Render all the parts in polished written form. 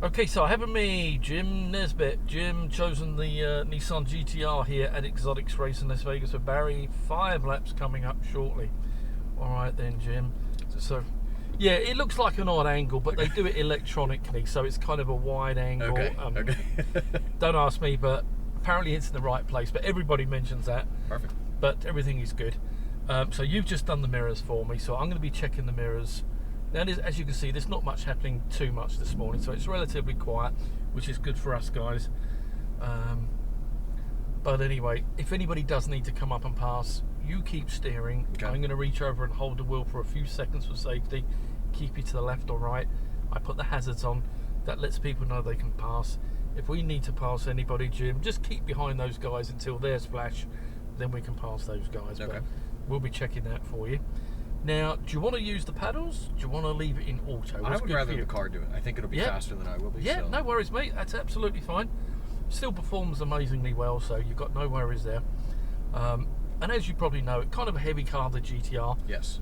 Okay, so I have with me Jim Nesbitt. Jim chosen the Nissan GTR here at Exotics Race in Las Vegas with Barry. 5 laps coming up shortly. All right then, Jim. So, yeah, it looks like an odd angle, but they do it electronically, so it's kind of a wide angle. Okay. Don't ask me, but apparently it's in the right place. But everybody mentions that. Perfect. But everything is good. So you've just done the mirrors for me, so I'm going to be checking the mirrors. Now, as you can see, there's not much happening too much this morning, so it's relatively quiet, which is good for us guys. But anyway, if anybody does need to come up and pass, you keep steering. Okay. I'm going to reach over and hold the wheel for a few seconds for safety, keep you to the left or right. I put the hazards on. That lets people know they can pass. If we need to pass anybody, Jim, just keep behind those guys until there's flash, then we can pass those guys. Okay. But we'll be checking that for you. Now, do you want to use the paddles? Do you want to leave it in auto? I would rather the car do it. I think it'll be faster than I will be. Yeah, so. no worries, mate. That's absolutely fine. Still performs amazingly well, so you've got no worries there. And as you probably know, it's kind of a heavy car, the GTR. Yes.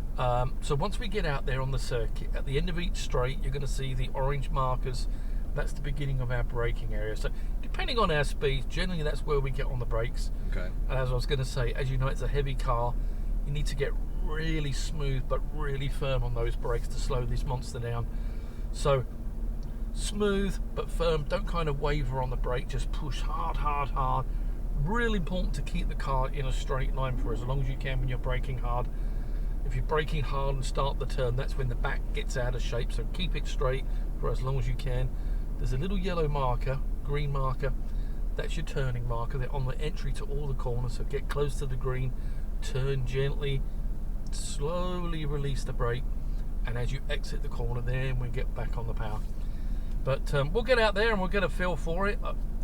So once we get out there on the circuit, at the end of each straight, you're going to see the orange markers. That's the beginning of our braking area. So depending on our speed, generally that's where we get on the brakes. Okay. And as I was going to say, as you know, it's a heavy car. You need to get really smooth but really firm on those brakes to slow this monster down. So smooth but firm, don't kind of waver on the brake, just push hard. Really important to keep the car in a straight line for as long as you can when you're braking hard. If you're braking hard and start the turn, that's when the back gets out of shape, so keep it straight for as long as you can. There's a little yellow marker, green marker, that's your turning marker. They're on the entry to all the corners, so get close to the green, turn gently, slowly release the brake, and as you exit the corner, then we get back on the power. But we'll get out there and we'll get a feel for it.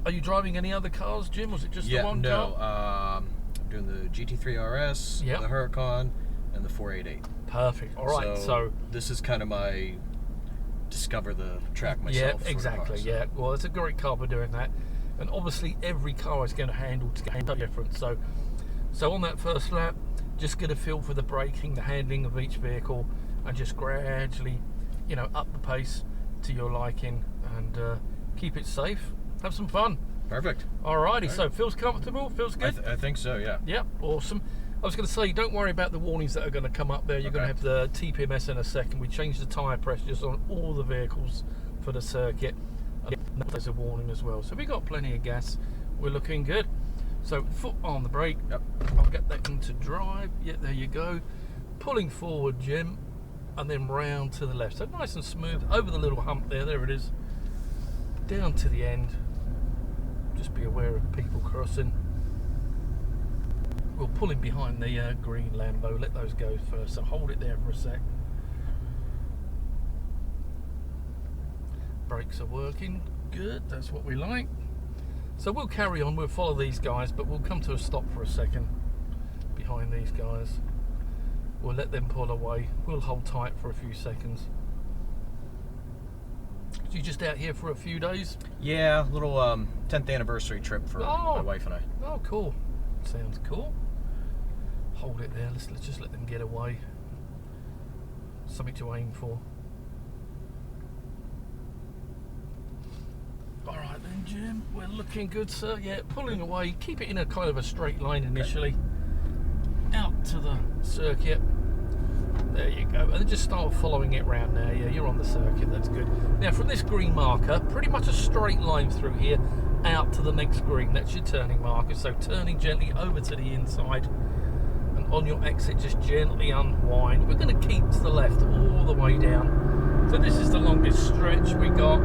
Are you driving any other cars, Jim? Was it just the one car? I'm doing the GT3 RS, the Huracan, and the 488. Perfect. All right. So this is kind of my discover the track myself. Yeah, exactly. Car, so. Yeah. Well, it's a great car for doing that, and obviously every car is going to handle different. So on that first lap, just get a feel for the braking, the handling of each vehicle, and just gradually, up the pace to your liking, and keep it safe. Have some fun. Perfect. Alrighty, so feels comfortable? Feels good? I think so, yeah. Yep, awesome. I was going to say, don't worry about the warnings that are going to come up there. You're going to have the TPMS in a second. We changed the tyre pressures on all the vehicles for the circuit. There's a warning as well. So we got plenty of gas. We're looking good. So foot on the brake. Yep. I'll get that into drive. Yeah, there you go. Pulling forward, Jim, and then round to the left. So nice and smooth over the little hump there. There it is. Down to the end. Just be aware of people crossing. We'll pull in behind the green Lambo. Let those go first. So hold it there for a sec. Brakes are working. Good. That's what we like. So we'll carry on, we'll follow these guys, but we'll come to a stop for a second behind these guys. We'll let them pull away. We'll hold tight for a few seconds. So you just out here for a few days? Yeah, little 10th anniversary trip for my wife and I. Oh, cool. Sounds cool. Hold it there. Let's just let them get away. Something to aim for. Alright then, Jim, we're looking good, sir. Yeah, pulling away. Keep it in a kind of a straight line initially. Out to the circuit. There you go. And then just start following it round now. Yeah, you're on the circuit. That's good. Now, from this green marker, pretty much a straight line through here, out to the next green. That's your turning marker. So turning gently over to the inside. And on your exit, just gently unwind. We're going to keep to the left all the way down. So this is the longest stretch we got.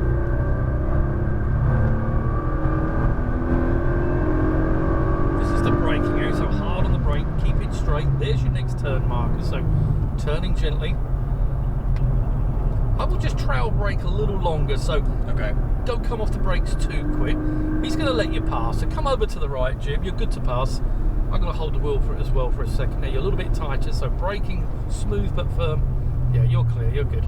The braking area, so hard on the brake, keep it straight. There's your next turn marker, so turning gently. I will just trail brake a little longer, so don't come off the brakes too quick. He's going to let you pass, so come over to the right, Jim. You're good to pass. I'm going to hold the wheel for it as well for a second. Now you're a little bit tighter, so braking smooth but firm. Yeah, you're clear, you're good.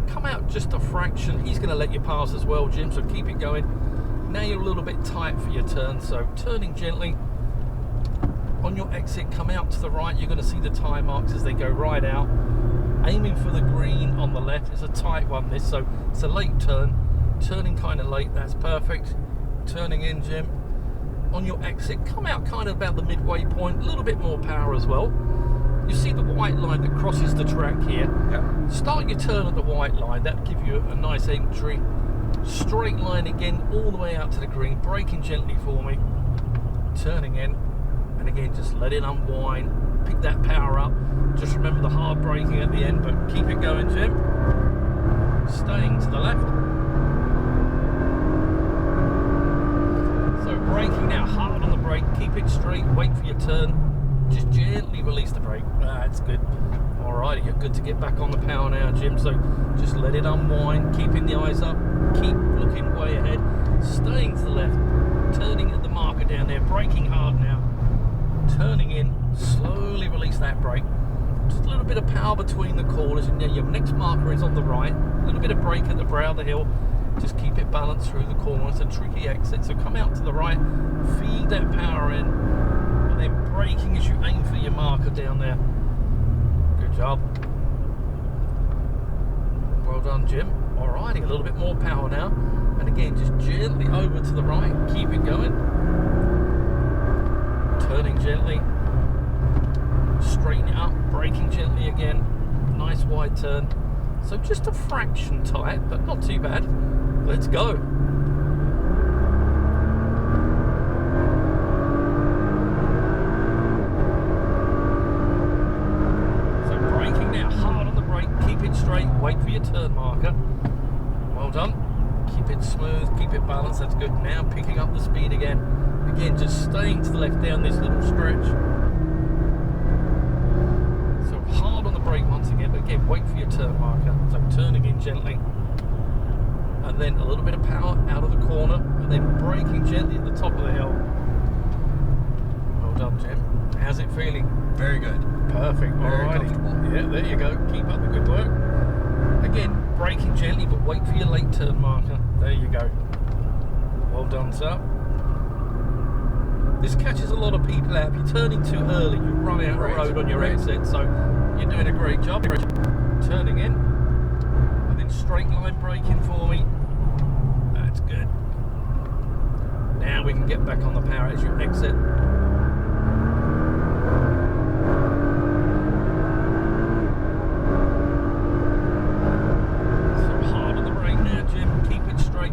Come out just a fraction. He's going to let you pass as well, Jim, so keep it going. Now you're a little bit tight for your turn, so turning gently. On your exit, come out to the right. You're going to see the tyre marks as they go right out. Aiming for the green on the left. It's a tight one, this, so it's a late turn. turning kind of late, that's perfect. Turning in, Jim. On your exit, come out kind of about the midway point, a little bit more power as well. You see the white line that crosses the track here. Yeah. Start your turn at the white line, that'll give you a nice entry. Straight line again, all the way out to the green, braking gently for me. Turning in, and again, just let it unwind, pick that power up. Just remember the hard braking at the end, but keep it going, Jim. Staying to the left. So braking now, hard on the brake, keep it straight, wait for your turn. Just gently release the brake. That's good. Alrighty, you're good to get back on the power now, Jim. So just let it unwind, keeping the eyes up, keep looking way ahead, staying to the left, turning at the marker down there, braking hard now, turning in, slowly release that brake. Just a little bit of power between the corners, and then your next marker is on the right. A little bit of brake at the brow of the hill. Just keep it balanced through the corner. It's a tricky exit, so come out to the right, feed that power in, and then braking as you aim for your marker down there. Good job. Well done, Jim. Alrighty, a little bit more power now. And again, just gently over to the right. Keep it going. Turning gently. Straighten it up. Braking gently again. Nice wide turn. So just a fraction tight, but not too bad. Let's go. Straight, wait for your turn marker. Well done. Keep it smooth, keep it balanced, that's good. Now picking up the speed again. Again, just staying to the left down this little stretch. So hard on the brake once again, but again, wait for your turn marker. So turning in gently. And then a little bit of power out of the corner, and then braking gently at the top of the hill. Well done, Jim. How's it feeling? Very good. Perfect. Very Alrighty. comfortable. Yeah, there you go. Keep up the good work. Again, braking gently, but wait for your late turn marker. There you go. Well done, sir. This catches a lot of people out. If you're turning too early, you run out the road on your exit, so you're doing a great job. Turning in, and then straight line braking for me. That's good. Now we can get back on the power as you exit.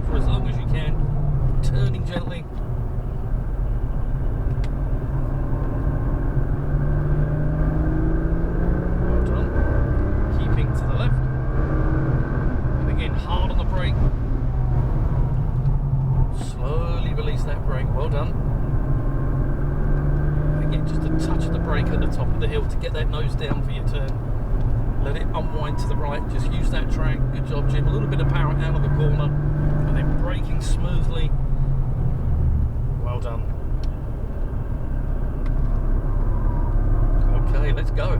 For as long as you can, turning gently. Well done. Keeping to the left. And again, hard on the brake. Slowly release that brake. Well done. And again, just a touch of the brake at the top of the hill to get that nose down for your turn. Let it unwind to the right. Just use that track. Good job, Jim. A little bit of power out of the corner. And then braking smoothly. Well done. Okay, let's go.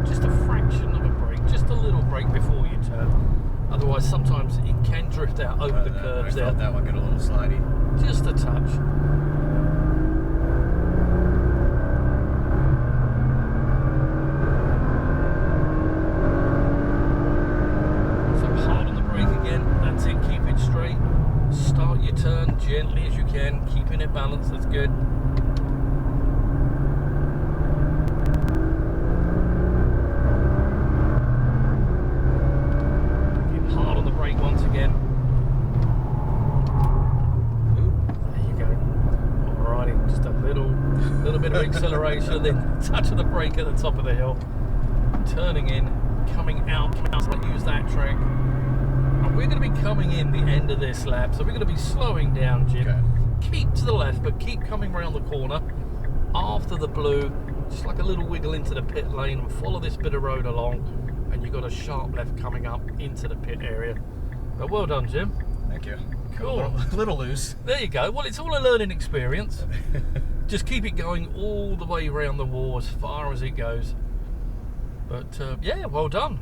Just a fraction of a brake, just a little brake before you turn. Otherwise, sometimes it can drift out over the curves there. I felt that one get a little slidey. Just a touch. Straight, start your turn gently as you can, keeping it balanced, that's good. Keep hard on the brake once again. There you go. Alrighty, just a little bit of acceleration, then a touch of the brake at the top of the hill. Turning in, coming out, use that track. We're going to be coming in the end of this lap, so we're going to be slowing down, Jim. Okay. Keep to the left, but keep coming around the corner after the blue, just like a little wiggle into the pit lane, and follow this bit of road along, and you've got a sharp left coming up into the pit area. But well done, Jim. Thank you. Cool. A little loose. There you go. Well, it's all a learning experience. Just keep it going all the way around the wall as far as it goes. But yeah, well done.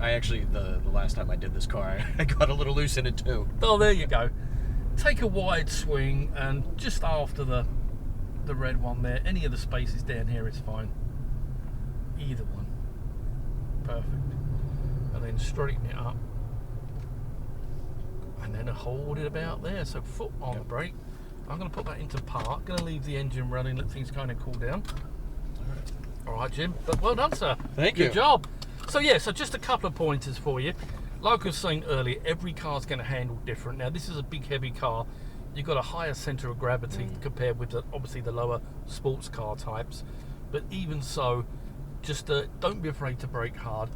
I actually, the last time I did this car, I got a little loose in it too. Oh, there you go. Take a wide swing, and just after the red one there, any of the spaces down here is fine. Either one. perfect. And then straighten it up. And then hold it about there. So foot on the brake. I'm going to put that into park. Going to leave the engine running, let things kind of cool down. All right, Jim. But well done, sir. Thank you. Good job. So yeah, so just a couple of pointers for you. Like I was saying earlier, every car's going to handle different. Now, this is a big, heavy car. You've got a higher centre of gravity compared with obviously the lower sports car types. But even so, just don't be afraid to brake hard.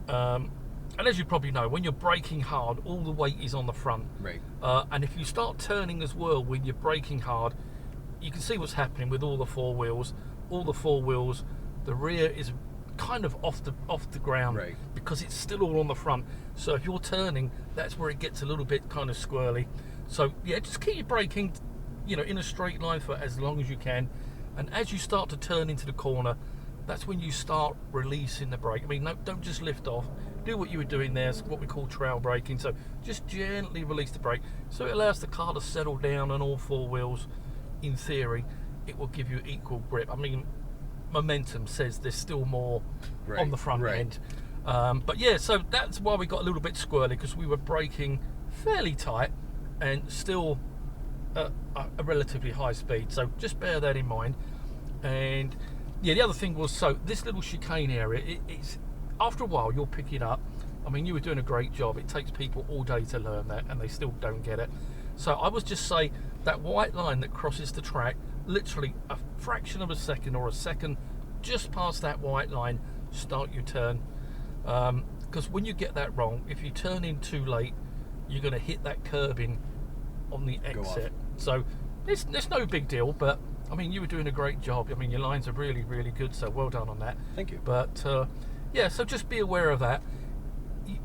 And as you probably know, when you're braking hard, all the weight is on the front. Right. And if you start turning as well when you're braking hard, you can see what's happening with all the four wheels. All the four wheels, the rear is kind of off the ground, right, because it's still all on the front. So if you're turning, that's where it gets a little bit kind of squirrely. So yeah, just keep your braking, you know, in a straight line for as long as you can. And as you start to turn into the corner, that's when you start releasing the brake. I mean, no, don't just lift off. Do what you were doing there, it's what we call trail braking. So just gently release the brake, so it allows the car to settle down on all four wheels. In theory, it will give you equal grip. I mean, momentum says there's still more on the front end. But yeah, so that's why we got a little bit squirrely, because we were braking fairly tight and still at a relatively high speed. So just bear that in mind. And yeah, the other thing was, so this little chicane area, it's after a while you'll pick it up. I mean, you were doing a great job. It takes people all day to learn that, and they still don't get it. So I was just say that white line that crosses the track, literally a fraction of a second or a second just past that white line, start your turn. Because when you get that wrong, if you turn in too late, you're going to hit that curbing on the exit. So it's no big deal, but I mean, you were doing a great job. I mean, your lines are really, really good, so well done on that. Thank you. But yeah, so just be aware of that.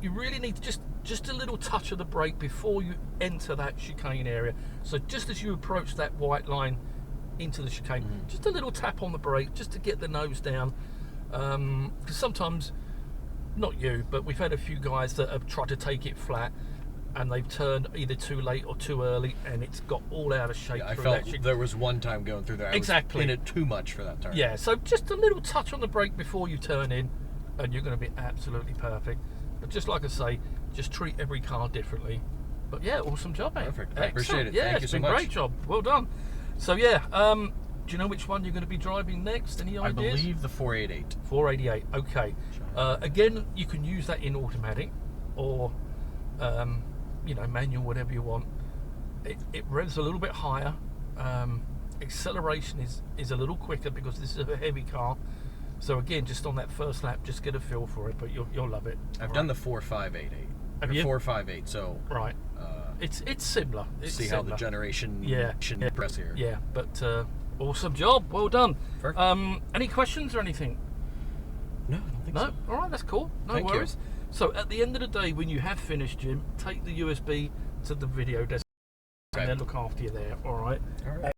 You really need just a little touch of the brake before you enter that chicane area. So just as you approach that white line into the chicane, just a little tap on the brake just to get the nose down. Because sometimes, not you, but we've had a few guys that have tried to take it flat, and they've turned either too late or too early, and it's got all out of shape. Yeah, I felt there was one time going through there, I was in it too much for that turn. Yeah, so just a little touch on the brake before you turn in, and you're going to be absolutely perfect. But just like I say, just treat every car differently. But yeah, awesome job, mate. Perfect. I appreciate it. Yeah, Thank you so much. Great job. Well done. So yeah, do you know which one you're going to be driving next? Any ideas? I believe the 488. 488. Okay. Again, you can use that in automatic, or you know, manual, whatever you want. It revs a little bit higher. Acceleration is a little quicker because this is a heavy car. So again, just on that first lap, just get a feel for it, but you'll love it. I've done the 4588. Have you? 458. So right. It's similar. See how the generation progress here. Yeah, but awesome job. Well done. Any questions or anything? No, I don't think so. All right, that's cool. No worries. So at the end of the day, when you have finished, Jim, take the USB to the video desk and then look after you there. All right. All right.